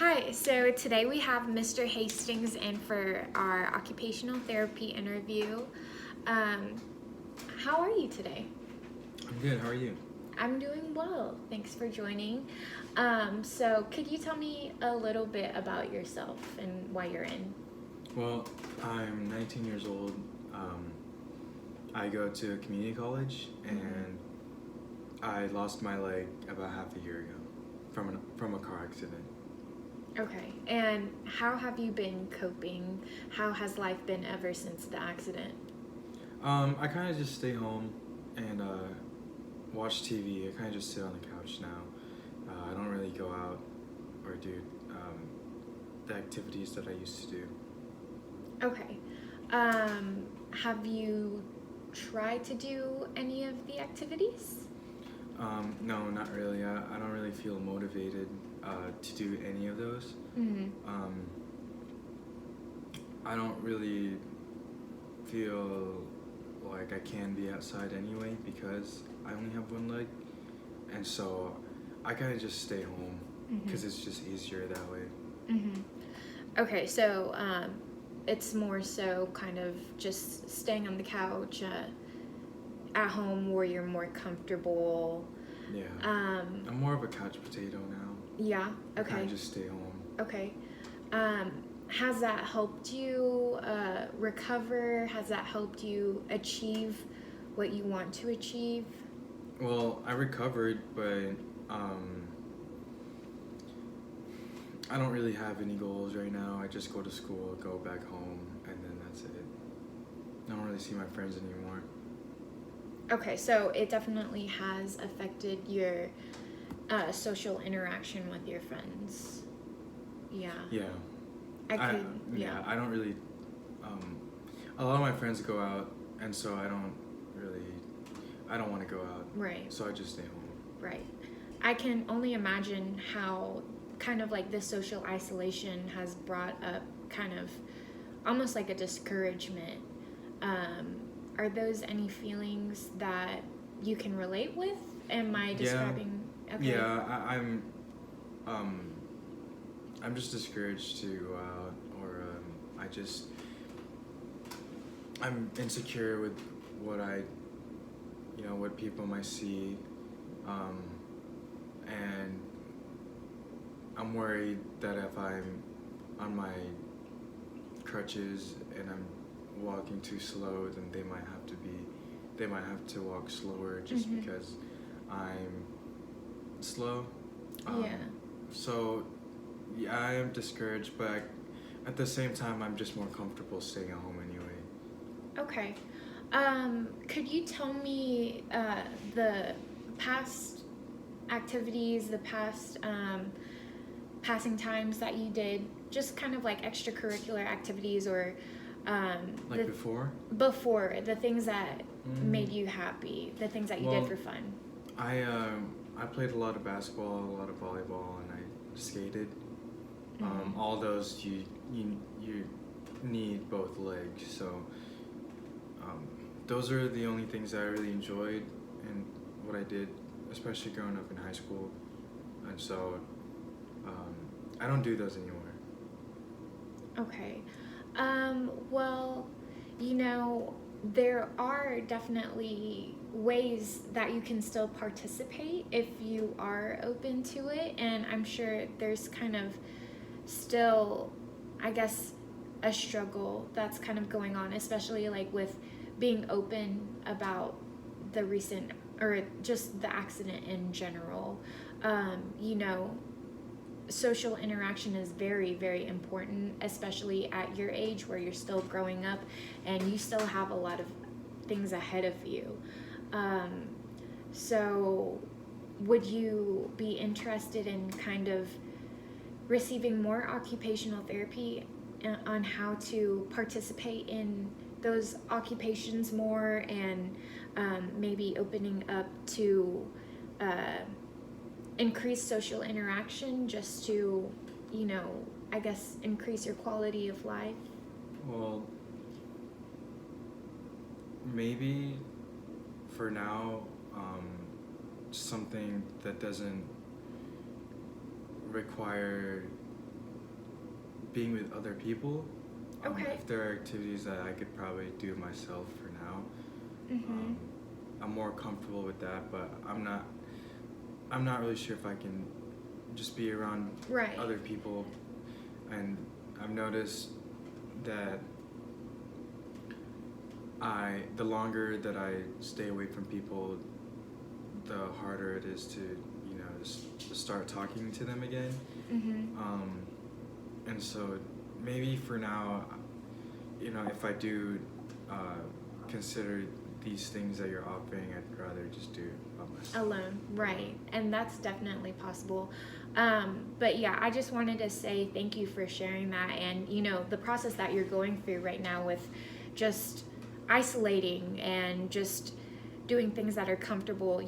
Hi, so today we have Mr. Hastings in for our occupational therapy interview. Um, how are you today? I'm good. How are you? I'm doing well. Thanks for joining. So could you tell me a little bit about yourself and why you're in? Well, I'm 19 years old. Um, I go to community college, and I lost my leg about half a year ago from a car accident. Okay, and how have you been coping? How has life been ever since the accident? I kind of just stay home and watch TV. I kind of just sit on the couch now. I don't really go out or do the activities that I used to do. Okay. Have you tried to do any of the activities? No, not really. I don't really feel motivated to do any of those. Mm-hmm. Um, I don't really feel like I can be outside anyway because I only have one leg, and so I kind of just stay home because it's just easier that way. Mm-hmm. Okay, so it's more so kind of just staying on the couch at home where you're more comfortable. Yeah. Um, I'm more of a couch potato now. yeah, I kind okay, of just stay home. okay. Has that helped you recover? Has that helped you achieve what you want to achieve? Well, I recovered, but um, I don't really have any goals right now. I just go to school, go back home, and then that's it. I don't really see my friends anymore. Okay, so it definitely has affected your social interaction with your friends. Yeah. Yeah. I could, I don't really. A lot of my friends go out, and so I don't really. I don't want to go out. Right, So I just stay home. right. I can only imagine how kind of like this social isolation has brought up kind of almost like a discouragement. Um, are those any feelings that you can relate with? Am I describing? Okay. Yeah. Um, I'm just discouraged to go out, or I just. I'm insecure with what what people might see, and I'm worried that if I'm on my crutches and I'm walking too slow, then they might have to walk slower just because I'm slow. Yeah. So, yeah, I am discouraged, but at the same time, I'm just more comfortable staying at home anyway. Okay. Could you tell me the past activities, the past passing times that you did, just kind of like extracurricular activities or Like before? before, the things that made you happy, the things that you did Well, for fun? I played a lot of basketball, a lot of volleyball, and I skated. All those you need both legs, so those are the only things that I really enjoyed and what I did, especially growing up in high school, and so I don't do those anymore. Okay. Well, there are definitely ways that you can still participate if you are open to it. And I'm sure there's kind of still, I guess, a struggle that's kind of going on, especially like with being open about the recent or just the accident in general. You know, social interaction is very, very important, especially at your age where you're still growing up and you still have a lot of things ahead of you. Um, so, would you be interested in kind of receiving more occupational therapy on how to participate in those occupations more and maybe opening up to increase social interaction just to, I guess, increase your quality of life? Well, maybe for now, something that doesn't require being with other people. Okay. If there are activities that I could probably do myself for now, Mm-hmm. I'm more comfortable with that. But I'm not really sure if I can just be around Right. other people. And I've noticed that the longer that I stay away from people, the harder it is to, just start talking to them again. Mm-hmm. And so maybe for now, if I do consider these things that you're offering, I'd rather just do it by myself. Alone, right. And that's definitely possible. But yeah, I just wanted to say thank you for sharing that. And, the process that you're going through right now with just isolating and just doing things that are comfortable,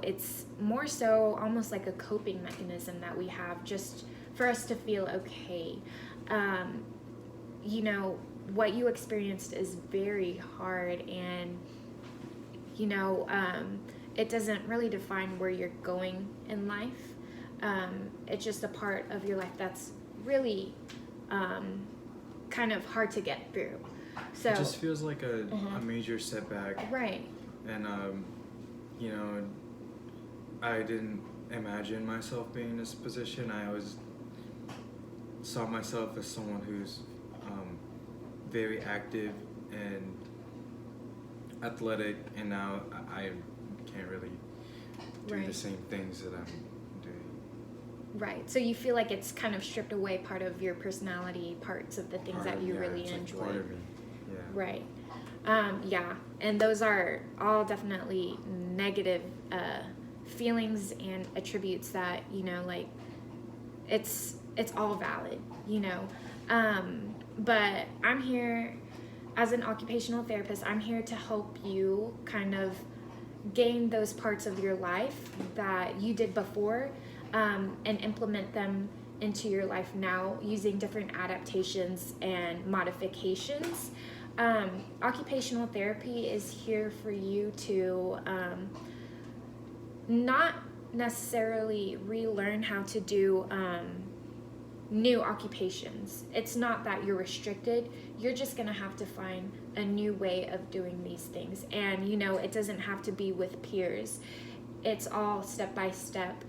it's more so almost like a coping mechanism that we have just for us to feel okay. Um, what you experienced is very hard, and it doesn't really define where you're going in life. It's just a part of your life that's really kind of hard to get through. So It just feels like a major setback. right. And, I didn't imagine myself being in this position. I always saw myself as someone who's very active and athletic, and now I can't really do Right. the same things that I'm doing. Right. So you feel like it's kind of stripped away part of your personality, parts of the things that you really it's enjoy. like part of me. Yeah. Right. Yeah. And those are all definitely negative feelings and attributes that, like it's all valid, But I'm here as an occupational therapist. I'm here to help you kind of gain those parts of your life that you did before, and implement them into your life now using different adaptations and modifications. Occupational therapy is here for you to not necessarily relearn how to do new occupations. It's not that you're restricted. You're just going to have to find a new way of doing these things. And, it doesn't have to be with peers. It's all step by step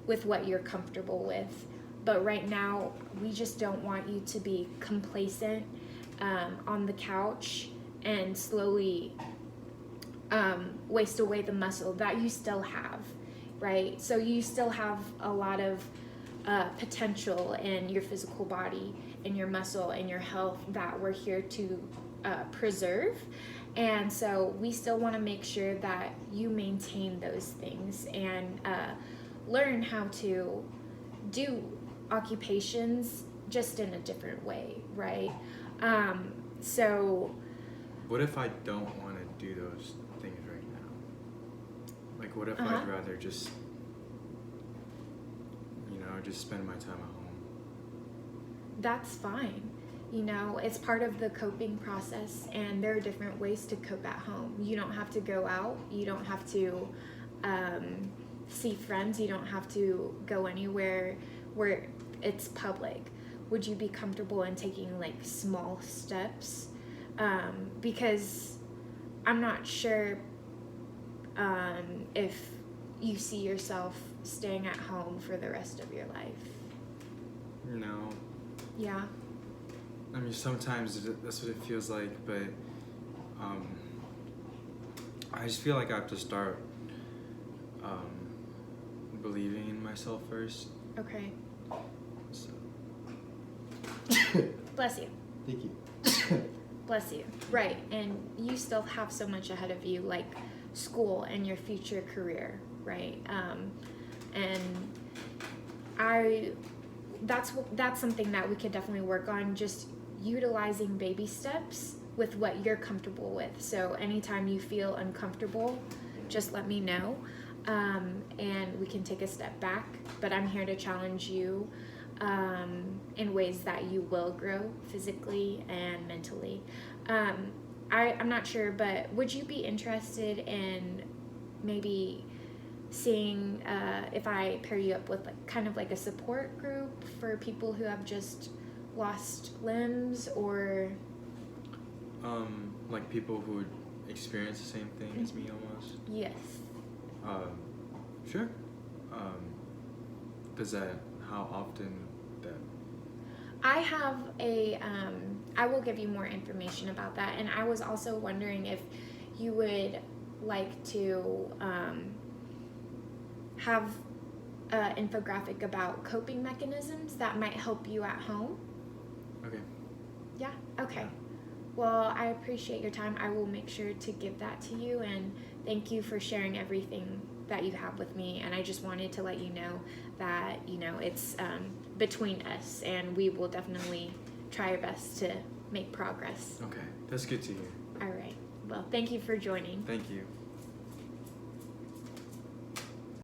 with what you're comfortable with. But right now, we just don't want you to be complacent on the couch and slowly waste away the muscle that you still have, right? So you still have a lot of potential in your physical body, in your muscle, and your health that we're here to preserve. And so we still want to make sure that you maintain those things and learn how to do occupations just in a different way, right? So What if I don't want to do those things right now? Like, what if I'd rather just spend my time at home? that's fine. It's part of the coping process, and there are different ways to cope at home. You don't have to go out. You don't have to see friends. You don't have to go anywhere where it's public. Would you be comfortable in taking like small steps? Because I'm not sure if you see yourself staying at home for the rest of your life. No. Yeah. I mean, sometimes that's what it feels like, but I just feel like I have to start believing in myself first. Okay. So. Bless you. Thank you. Bless you. Right. And you still have so much ahead of you, like school and your future career, right? And that's something that we could definitely work on, just utilizing baby steps with what you're comfortable with. So anytime you feel uncomfortable, just let me know, and we can take a step back. But I'm here to challenge you in ways that you will grow physically and mentally. I'm not sure, but would you be interested in maybe seeing if I pair you up with kind of like a support group for people who have just lost limbs or? Like people who experience the same thing as me almost. Yes. Sure. Does that, how often that? I have I will give you more information about that. And I was also wondering if you would like to have an infographic about coping mechanisms that might help you at home. Okay. Yeah? Okay. Well, I appreciate your time. I will make sure to give that to you, and thank you for sharing everything that you have with me. And I just wanted to let you know that, it's between us, and we will definitely try our best to make progress. Okay, that's good to hear. All right. Well, thank you for joining. Thank you.